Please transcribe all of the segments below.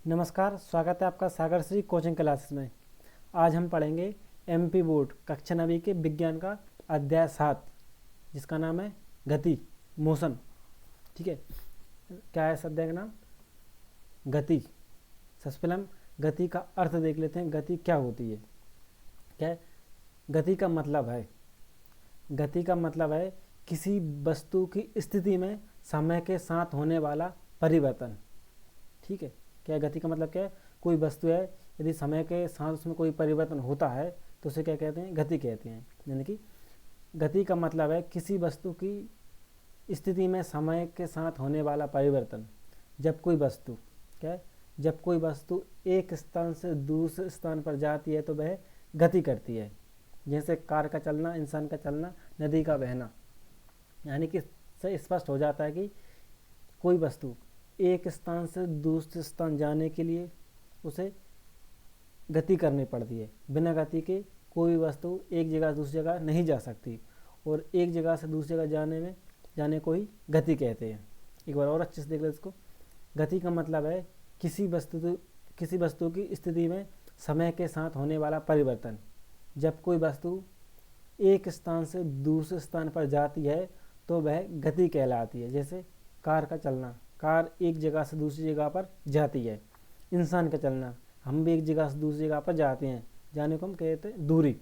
नमस्कार, स्वागत है आपका सागर श्री कोचिंग क्लासेस में। आज हम पढ़ेंगे एमपी बोर्ड कक्षा 9वीं के विज्ञान का अध्याय 7, जिसका नाम है गति, मोशन। ठीक है, क्या है इस अध्याय का नाम? गति। सबसे पहले हम गति का अर्थ देख लेते हैं। गति क्या होती है? क्या है गति का मतलब? गति का मतलब है किसी वस्तु की स्थिति में समय के साथ होने वाला परिवर्तन। ठीक है, क्या गति का मतलब? क्या है, कोई वस्तु है, यदि समय के साथ उसमें कोई परिवर्तन होता है तो उसे क्या कहते हैं? गति कहते हैं। यानी कि गति का मतलब है किसी वस्तु की स्थिति में समय के साथ होने वाला परिवर्तन। जब कोई वस्तु क्या है, जब कोई वस्तु एक स्थान से दूसरे स्थान पर जाती है तो वह गति करती है। जैसे कार का चलना, इंसान का चलना, नदी का बहना। यानी कि इससे स्पष्ट हो जाता है कि कोई वस्तु एक स्थान से दूसरे स्थान जाने के लिए उसे गति करनी पड़ती है। बिना गति के कोई वस्तु एक जगह से दूसरी जगह नहीं जा सकती, और एक जगह से दूसरी जगह जाने को ही गति कहते हैं। एक बार और अच्छे से देख लो इसको। गति का मतलब है किसी वस्तु की स्थिति में समय के साथ होने वाला परिवर्तन। जब कोई वस्तु एक स्थान से दूसरे स्थान पर जाती है तो वह गति कहलाती है। जैसे कार का चलना, कार एक जगह से दूसरी जगह पर जाती है। इंसान का चलना, हम भी एक जगह से दूसरी जगह पर जाते हैं, जाने को हम कहते हैं दूरी।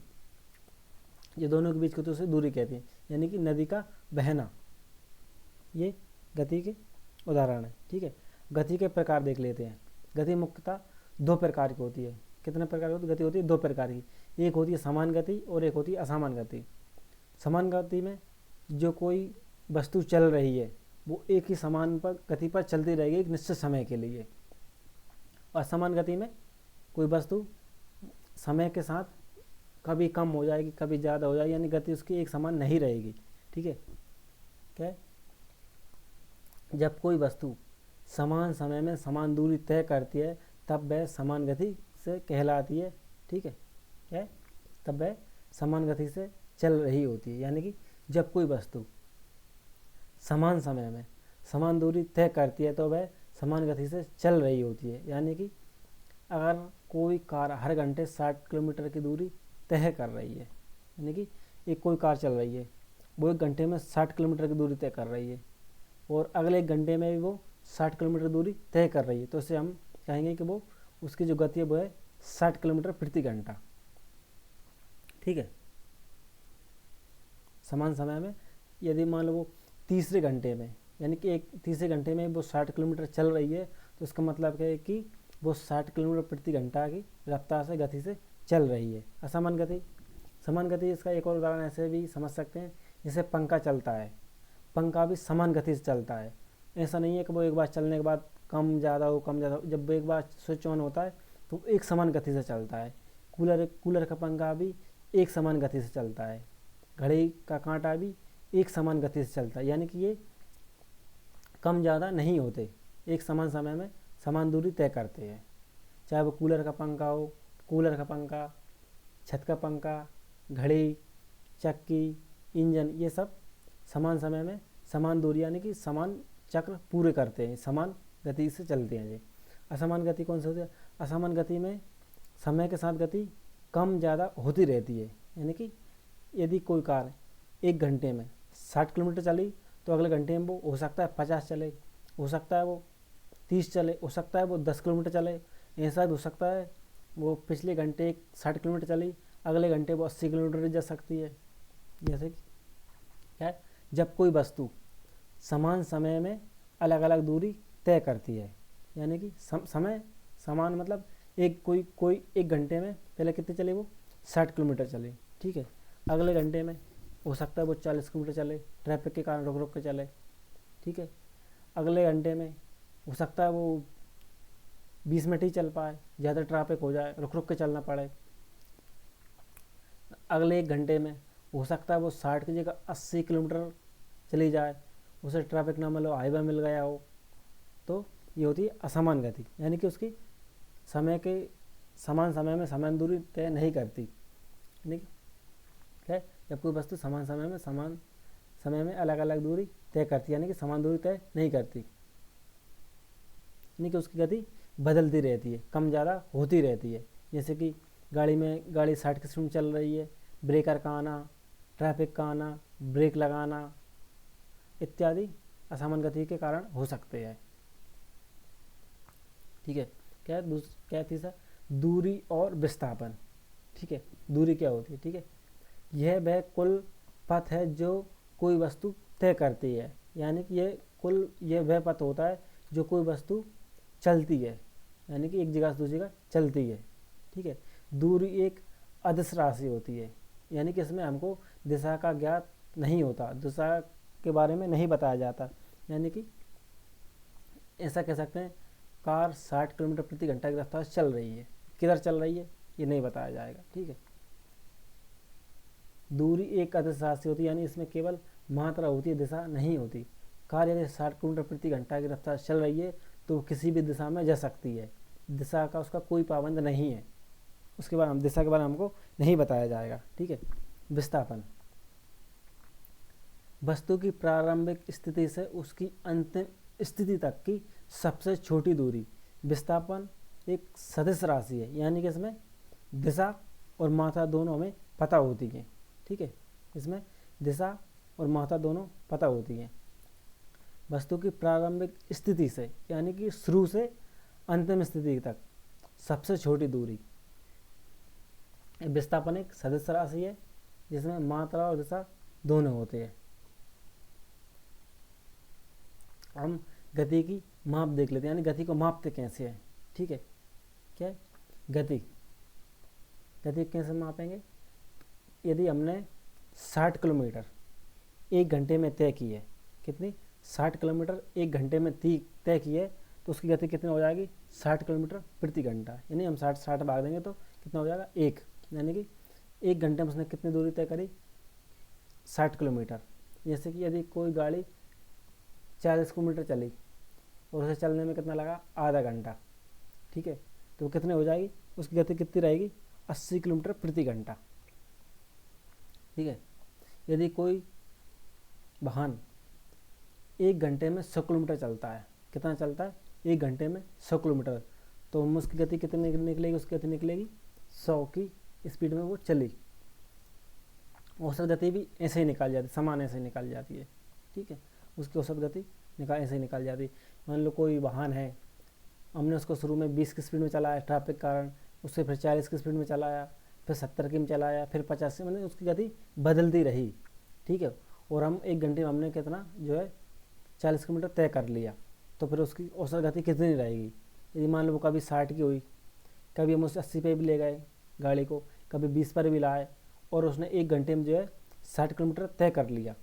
ये दोनों के बीच को तो उसे दूरी कहते हैं। यानी कि नदी का बहना, ये गति के उदाहरण है। ठीक है, गति के प्रकार देख लेते हैं। गति मुख्यतः दो प्रकार की होती है। कितने प्रकार की गति होती है? दो प्रकार की। एक होती है समान गति और एक होती है असमान गति। समान गति में जो कोई वस्तु चल रही है वो एक ही समान गति पर चलती रहेगी एक निश्चित समय के लिए। और असमान गति में कोई वस्तु समय के साथ कभी कम हो जाएगी, कभी ज़्यादा हो जाएगी, यानी गति उसकी एक समान नहीं रहेगी। ठीक है, क्या? जब कोई वस्तु समान समय में समान दूरी तय करती है तब वह समान गति से कहलाती है। ठीक है, क्या? तब वह समान गति से चल रही होती है। यानी कि जब कोई वस्तु समान समय में समान दूरी तय करती है तो वह समान गति से चल रही होती है। यानी कि अगर कोई कार हर घंटे 60 किलोमीटर की दूरी तय कर रही है, यानी कि एक कोई कार चल रही है, वो एक घंटे में 60 किलोमीटर की दूरी तय कर रही है, और अगले एक घंटे में भी वो 60 किलोमीटर दूरी तय कर रही है, तो इससे हम कहेंगे कि वो उसकी जो गति है वो है 60 किलोमीटर प्रति घंटा। ठीक है, समान समय में यदि मान लो वो तीसरे घंटे में, यानी कि एक तीसरे घंटे में वो 60 किलोमीटर चल रही है, तो इसका मतलब क्या है कि वो 60 किलोमीटर प्रति घंटा की रफ्तार से गति से चल रही है। असमान गति, समान गति, इसका एक और उदाहरण ऐसे भी समझ सकते हैं, जैसे पंखा चलता है, पंखा भी समान गति से चलता है। ऐसा नहीं है कि वो एक बार चलने के बाद कम ज़्यादा हो, जब वो एक बार स्विच ऑन होता है तो एक समान गति से चलता है। कूलर का पंखा भी एक समान गति से चलता है। घड़ी का कांटा भी एक समान गति से चलता है। यानी कि ये कम ज़्यादा नहीं होते, एक समान समय में समान दूरी तय करते हैं। चाहे वो कूलर का पंखा, छत का पंखा, घड़ी, चक्की, इंजन, ये सब समान समय में समान दूरी यानी कि समान चक्र पूरे करते हैं, समान गति से चलते हैं। ये असमान गति कौन सी होती है? असमान गति में समय के साथ गति कम ज़्यादा होती रहती है। यानी कि यदि कोई कार एक घंटे में 60 किलोमीटर चली तो अगले घंटे में वो हो सकता है 50 चले, हो सकता है वो 30 चले, हो सकता है वो 10 किलोमीटर चले। ऐसा भी हो सकता है वो पिछले घंटे 60 किलोमीटर चली, अगले घंटे वो 80 किलोमीटर जा सकती है। जैसे कि क्या है, जब कोई वस्तु समान समय में अलग अलग दूरी तय करती है, यानी कि समय समान मतलब कोई एक घंटे में पहले कितने चले, वो 60 किलोमीटर चले। ठीक है, अगले घंटे में हो सकता है वो 40 किलोमीटर चले, ट्रैफिक के कारण रुक रुक के चले। ठीक है, अगले घंटे में हो सकता है वो 20 मिनट ही चल पाए, ज़्यादा ट्रैफिक हो जाए, रुक रुक के चलना पड़े। अगले एक घंटे में हो सकता है वो 60 की जगह 80 किलोमीटर चली जाए, उसे ट्रैफिक ना मिलो, हाईवे मिल गया हो। तो ये होती है असमान गति, यानी कि उसकी समान समय में समान दूरी तय नहीं करती। यानी कि क्या है, जब कोई वस्तु समान समय में अलग अलग दूरी तय करती है, यानी कि समान दूरी तय नहीं करती, यानी कि उसकी गति बदलती रहती है, कम ज़्यादा होती रहती है। जैसे कि गाड़ी 60 की स्पीड में चल रही है, ब्रेकर का आना, ट्रैफिक का आना, ब्रेक लगाना इत्यादि असामान्य गति के कारण हो सकते हैं। ठीक है। क्या तीसरा, दूरी और विस्थापन। ठीक है, दूरी क्या होती है? ठीक है, यह वह कुल पथ है जो कोई वस्तु तय करती है, यानी कि यह वह पथ होता है जो कोई वस्तु चलती है, यानी कि एक जगह से दूसरी जगह चलती है। ठीक है, दूरी एक अदिश राशि होती है, यानी कि इसमें हमको दिशा का ज्ञात नहीं होता, दिशा के बारे में नहीं बताया जाता। यानी कि ऐसा कह सकते हैं कार 60 किलोमीटर प्रति घंटा की रफ्तार से चल रही है, किधर चल रही है ये नहीं बताया जाएगा। ठीक है, दूरी एक अदिश राशि होती है, यानी इसमें केवल मात्रा होती है, दिशा नहीं होती। कार यदि 60 किलोमीटर प्रति घंटा की रफ्तार से चल रही है तो किसी भी दिशा में जा सकती है, दिशा का उसका कोई पाबंद नहीं है। उसके बाद हम दिशा के बारे में हमको नहीं बताया जाएगा। ठीक है, विस्थापन, वस्तु की प्रारंभिक स्थिति से उसकी अंतिम स्थिति तक की सबसे छोटी दूरी। विस्थापन एक सदिश राशि है, यानी कि इसमें दिशा और मात्रा दोनों हमें पता होती है। ठीक है, इसमें दिशा और मात्रा दोनों पता होती है। वस्तु की प्रारंभिक स्थिति से, यानी कि शुरू से अंतिम स्थिति तक सबसे छोटी दूरी। विस्थापन एक सदिश राशि है जिसमें मात्रा और दिशा दोनों होते हैं। हम गति की माप देख लेते हैं, यानी गति को मापते कैसे हैं। ठीक है, क्या है? गति कैसे मापेंगे? यदि हमने 60 किलोमीटर एक घंटे में तय की है, कितनी? 60 किलोमीटर एक घंटे में तय की है, तो उसकी गति कितनी हो जाएगी? 60 किलोमीटर प्रति घंटा। यानी हम 60 भाग देंगे तो कितना हो जाएगा? 1। यानी कि एक घंटे में उसने कितनी दूरी तय करी? 60 किलोमीटर। जैसे कि यदि कोई गाड़ी 40 किलोमीटर चली और उसे चलने में कितना लगा? आधा घंटा। ठीक है, तो कितने हो जाएगी? उसकी गति कितनी रहेगी? 80 किलोमीटर प्रति घंटा। ठीक है, यदि कोई वाहन एक घंटे में 100 किलोमीटर चलता है, कितना चलता है? एक घंटे में 100 किलोमीटर, तो उसकी गति कितनी निकलेगी? उसकी गति निकलेगी 100 की स्पीड में वो चली। औसत गति भी ऐसे ही निकाल जाती है, समान ऐसे ही निकाल जाती है। ठीक है, उसकी औसत गति ऐसे ही निकाल जाती है। मान लो कोई वाहन है, हमने उसको शुरू में 20 की स्पीड में चलाया ट्रैफिक के कारण, उससे फिर 40 की स्पीड में चलाया, फिर 70 की में चलाया, फिर 50 की, मतलब उसकी गति बदलती रही। ठीक है, और हम एक घंटे में हमने कितना जो है 40 किलोमीटर तय कर लिया, तो फिर उसकी औसत गति कितनी रहेगी? यदि मान लो वो कभी 60 की हुई, कभी हम उसे 80 पे भी ले गए गाड़ी को, कभी 20 पर भी लाए, और उसने एक घंटे में जो है 60 किलोमीटर तय कर लिया,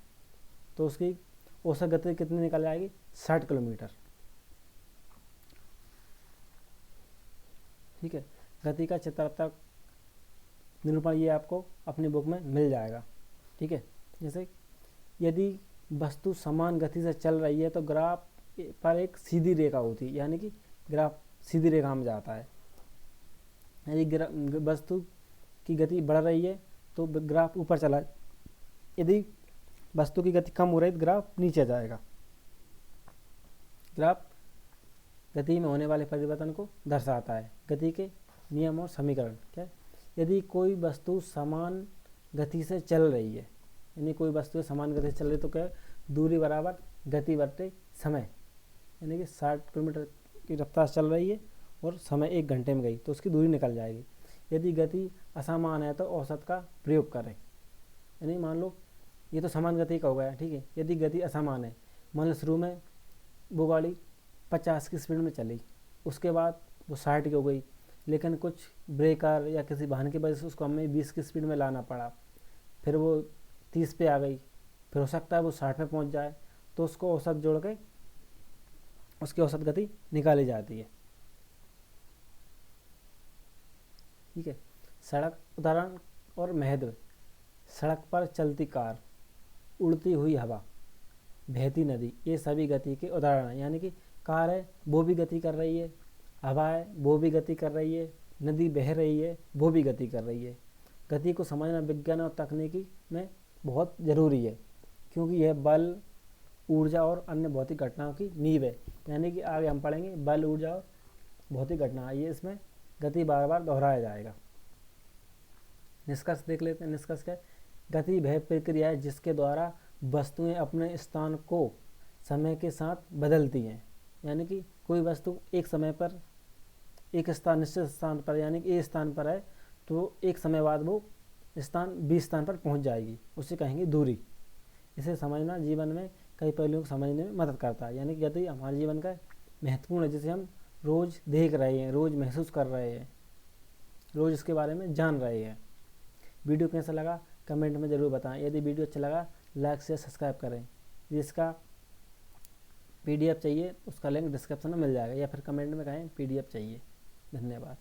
तो उसकी औसत गति कितनी निकल जाएगी? 60 किलोमीटर। ठीक है, गति का चित्रात्मक निरूपण ये आपको अपनी बुक में मिल जाएगा। ठीक है, जैसे यदि वस्तु समान गति से चल रही है तो ग्राफ पर एक सीधी रेखा होती है, यानी कि ग्राफ सीधी रेखा में जाता है। यदि वस्तु की गति बढ़ रही है तो ग्राफ ऊपर चला, यदि वस्तु की गति कम हो रही है तो ग्राफ नीचे जाएगा। ग्राफ गति में होने वाले परिवर्तन को दर्शाता है। गति के नियम और समीकरण क्या है? यदि कोई वस्तु समान गति से चल रही है, यानी कोई वस्तु समान गति से चल रही है, तो क्या है? दूरी बराबर गति बटे समय, यानी कि 60 किलोमीटर की रफ्तार चल रही है और समय एक घंटे में गई, तो उसकी दूरी निकल जाएगी। यदि गति असमान है तो औसत का प्रयोग करें, यानी मान लो ये तो समान गति का हो गया। ठीक है, यदि गति असमान है, मान लो शुरू में वो गाड़ी 50 की स्पीड में चली, उसके बाद वो 60 की हो गई, लेकिन कुछ ब्रेकर या किसी वाहन की वजह से उसको हमें 20 की स्पीड में लाना पड़ा, फिर वो 30 पे आ गई, फिर हो सकता है वो 60 पे पहुंच जाए, तो उसको औसत जोड़ के उसकी औसत गति निकाली जाती है। ठीक है, सड़क उदाहरण और महत्व। सड़क पर चलती कार, उड़ती हुई हवा, बहती नदी, ये सभी गति के उदाहरण हैं। यानी कि कार है वो भी गति कर रही है, हवा है वो भी गति कर रही है, नदी बह रही है वो भी गति कर रही है। गति को समझना विज्ञान और तकनीकी में बहुत ज़रूरी है, क्योंकि यह बल, ऊर्जा और अन्य भौतिक घटनाओं की नींव है। यानी कि आगे हम पढ़ेंगे बल, ऊर्जा और भौतिक घटना है, ये इसमें गति बार बार दोहराया जाएगा। निष्कर्ष देख लेते हैं। निष्कर्ष क्या है? गति वह प्रक्रिया है जिसके द्वारा वस्तुएं अपने स्थान को समय के साथ बदलती हैं। यानी कि कोई वस्तु एक समय पर एक स्थान निश्चित स्थान पर यानी कि ए स्थान पर है, तो एक समय बाद वो स्थान बी स्थान पर पहुंच जाएगी, उसे कहेंगे दूरी। इसे समझना जीवन में कई पहलुओं को समझने में मदद करता है। यानी कि गति हमारे जीवन का महत्वपूर्ण है, जिसे हम रोज़ देख रहे हैं, रोज़ महसूस कर रहे हैं, रोज़ इसके बारे में जान रहे हैं। वीडियो कैसा लगा कमेंट में ज़रूर बताएं। यदि वीडियो अच्छा लगा लाइक शेयर सब्सक्राइब करें। जिसका PDF चाहिए उसका लिंक डिस्क्रिप्शन में मिल जाएगा, या फिर कमेंट में कहें PDF चाहिए। धन्यवाद।